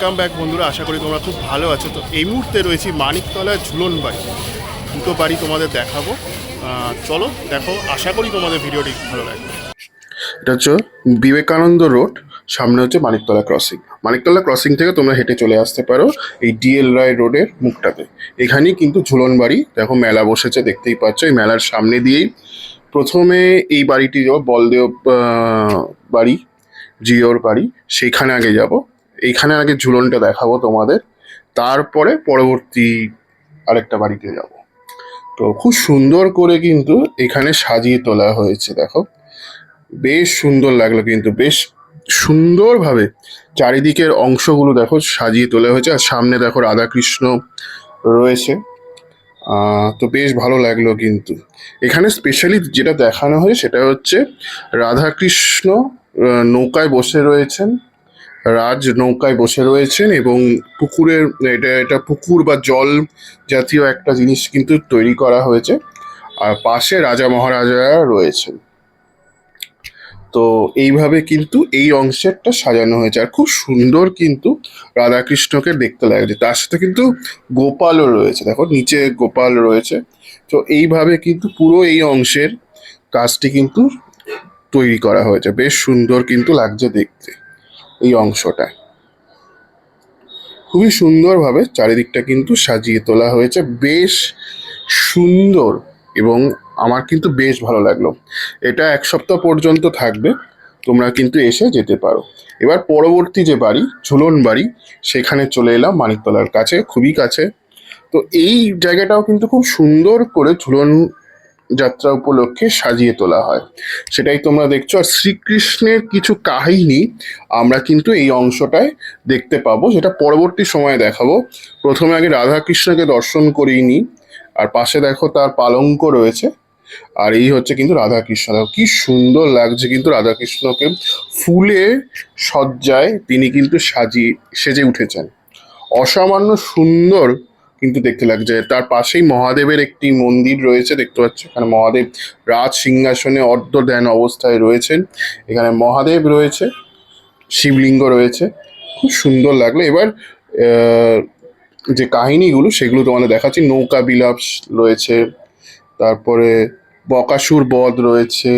Welcome back বন্ধুরা, আশা করি তোমরা খুব ভালো আছো। তো এই মুহূর্তে রয়েছি মানিকতলায় ঝুলন বাড়ি। দুটো বাড়ি তোমাদের দেখাবো, চলো দেখো। আশা করি তোমাদের ভিডিওটি ভালো লাগবে। এটা হচ্ছে বিবেকানন্দ রোড, সামনে হচ্ছে মানিকতলা ক্রসিং। মানিকতলা ক্রসিং থেকে তোমরা হেঁটে চলে আসতে পারো এই ডিএল রায় রোডের মুখটাতে। এখানেই কিন্তু ঝুলন বাড়ি, দেখো মেলা বসেছে, দেখতেই পাচ্ছ। এই মেলার সামনে দিয়েই প্রথমে এই বাড়িটি যাবো, বলদেব বাড়ি, জিওর বাড়ি, সেইখানে আগে যাব। এইখানে আগে ঝুলনটা দেখাবো তোমাদের, তারপরে পরবর্তী আরেকটা বাড়িতে যাব। তো খুব সুন্দর করে কিন্তু এখানে সাজিয়ে তোলা হয়েছে, দেখো বেশ সুন্দর লাগলো, কিন্তু বেশ সুন্দরভাবে চারিদিকের অংশগুলো দেখো সাজিয়ে তোলা হয়েছে। আর সামনে দেখো রাধাকৃষ্ণ রয়েছে, তো বেশ ভালো লাগলো। কিন্তু এখানে স্পেশালি যেটা দেখানো হয় সেটা হচ্ছে রাধাকৃষ্ণ নৌকায় বসে রয়েছেন, রাজ নৌকায় বসে রয়েছেন, এবং পুকুরের এটা পুকুর বা জল জাতীয় একটা জিনিস কিন্তু তৈরি করা হয়েছে। আর পাশে রাজা মহারাজারা রয়েছেন। তো এইভাবে কিন্তু এই অংশেরটা সাজানো হয়েছে, আর খুব সুন্দর কিন্তু রাধাকৃষ্ণকে দেখতে লাগছে। তার সাথে কিন্তু গোপালও রয়েছে, দেখো নিচে গোপাল রয়েছে। তো এইভাবে কিন্তু পুরো এই অংশের কাজটি কিন্তু তৈরি করা হয়েছে, বেশ সুন্দর কিন্তু লাগছে দেখতে। এই অংশটা খুবই সুন্দরভাবে চারিদিকটা কিন্তু সাজিয়ে তোলা হয়েছে, বেশ সুন্দর, এবং আমার কিন্তু বেশ ভালো লাগলো। এটা 1 সপ্তাহ পর্যন্ত থাকবে, তোমরা কিন্তু এসে যেতে পারো। এবার পরবর্তী যে বাড়ি ঝুলন বাড়ি, সেখানে চলে এলাম মানিকতলার কাছে, খুবই কাছে। তো এই জায়গাটাও কিন্তু খুব সুন্দর করে ঝুলন যাত্রা উপলক্ষে সাজিয়ে তোলা হয়, সেটাই তোমরা দেখছো। আর শ্রীকৃষ্ণের কিছু কাহিনী আমরা কিন্তু এই অংশটায় দেখতে পাবো, যেটা পরবর্তী সময়ে দেখাবো। প্রথমে আগে রাধাকৃষ্ণকে দর্শন করিয়ে নিই। আর পাশে দেখো তার পালঙ্ক রয়েছে, আর এই হচ্ছে কিন্তু রাধাকৃষ্ণ। দেখো কি সুন্দর লাগছে কিন্তু রাধাকৃষ্ণকে, ফুলে সজ্জায় তিনি কিন্তু সেজে উঠেছেন, অসামান্য সুন্দর কিন্তু দেখতে লাগছে। তার পাশেই মহাদেবের একটি মন্দির রয়েছে, দেখতে পাচ্ছ। এখানে মহাদেব রাজ সিংহাসনে অর্ধ ধ্যান অবস্থায় রয়েছেন। এখানে মহাদেব রয়েছে, শিবলিঙ্গ রয়েছে, খুব সুন্দর লাগলো। এবার যে কাহিনীগুলো সেগুলো তোমাদের দেখাচ্ছি। নৌকা বিলাপ রয়েছে, তারপরে বকাসুর বধ রয়েছে,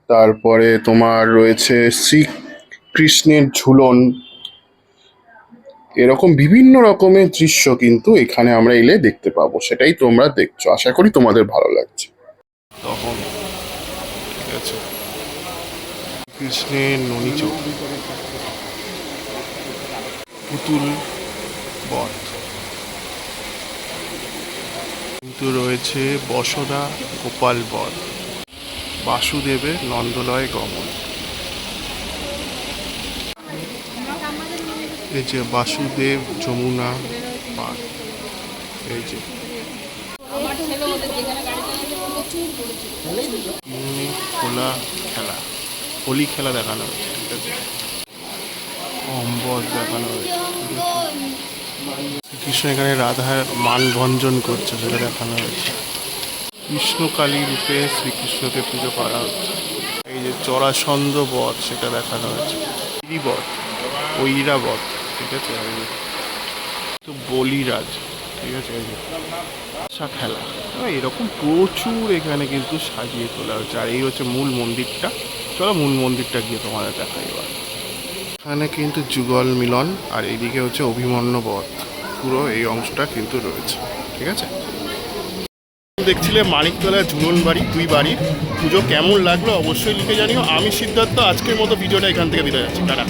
তারপরে তোমার রয়েছে শ্রীকৃষ্ণের ঝুলন। এরকম বিভিন্ন রকমের দৃশ্য কিন্তু এখানে আমরা এলে দেখতে পাবো, সেটাই তোমরা দেখছো। আশা করি তোমাদের ভালো লাগছে। তখন ঠিক আছে, কৃষ্ণের ননী চোখ, পুতুল বধ কিন্তু রয়েছে, বসদা গোপাল বধ, বাসুদেবের নন্দলয় গমন। এই যে বাসুদেব যমুনা পার, এই যে খোলা খেলা, হোলি খেলা দেখানো হয়েছে, ঠিক আছে। অম্বর দেখানো হয়েছে, কৃষ্ণ এখানে রাধার মান ভঞ্জন করছে, সেটা দেখানো হয়েছে। কৃষ্ণকালী রূপে শ্রীকৃষ্ণকে পুজো করা হচ্ছে। এই যে চরাসন্দ বধ, সেটা দেখানো হয়েছে। বধ, ঐরাবধ, ঠিক আছে। তো বলিরাজ, ঠিক আছে। এই যে খেলা, এরকম প্রচুর এখানে কিন্তু সাজিয়ে তোলা হয়েছে। আর এই হচ্ছে মূল মন্দিরটা, চলো মূল মন্দিরটা গিয়ে তোমাদের দেখাই। এবার এখানে কিন্তু যুগল মিলন, আর এইদিকে হচ্ছে অভিমন্যু বধ, পুরো এই অংশটা কিন্তু রয়েছে, ঠিক আছে। দেখছিলে মানিকতলায় ঝুলন বাড়ি, দুই বাড়ির পুজো কেমন লাগলো অবশ্যই লিখে জানিও। আমি সিদ্ধার্থ, আজকের মতো ভিডিওটা এখান থেকে দিতে যাচ্ছি, টাটা।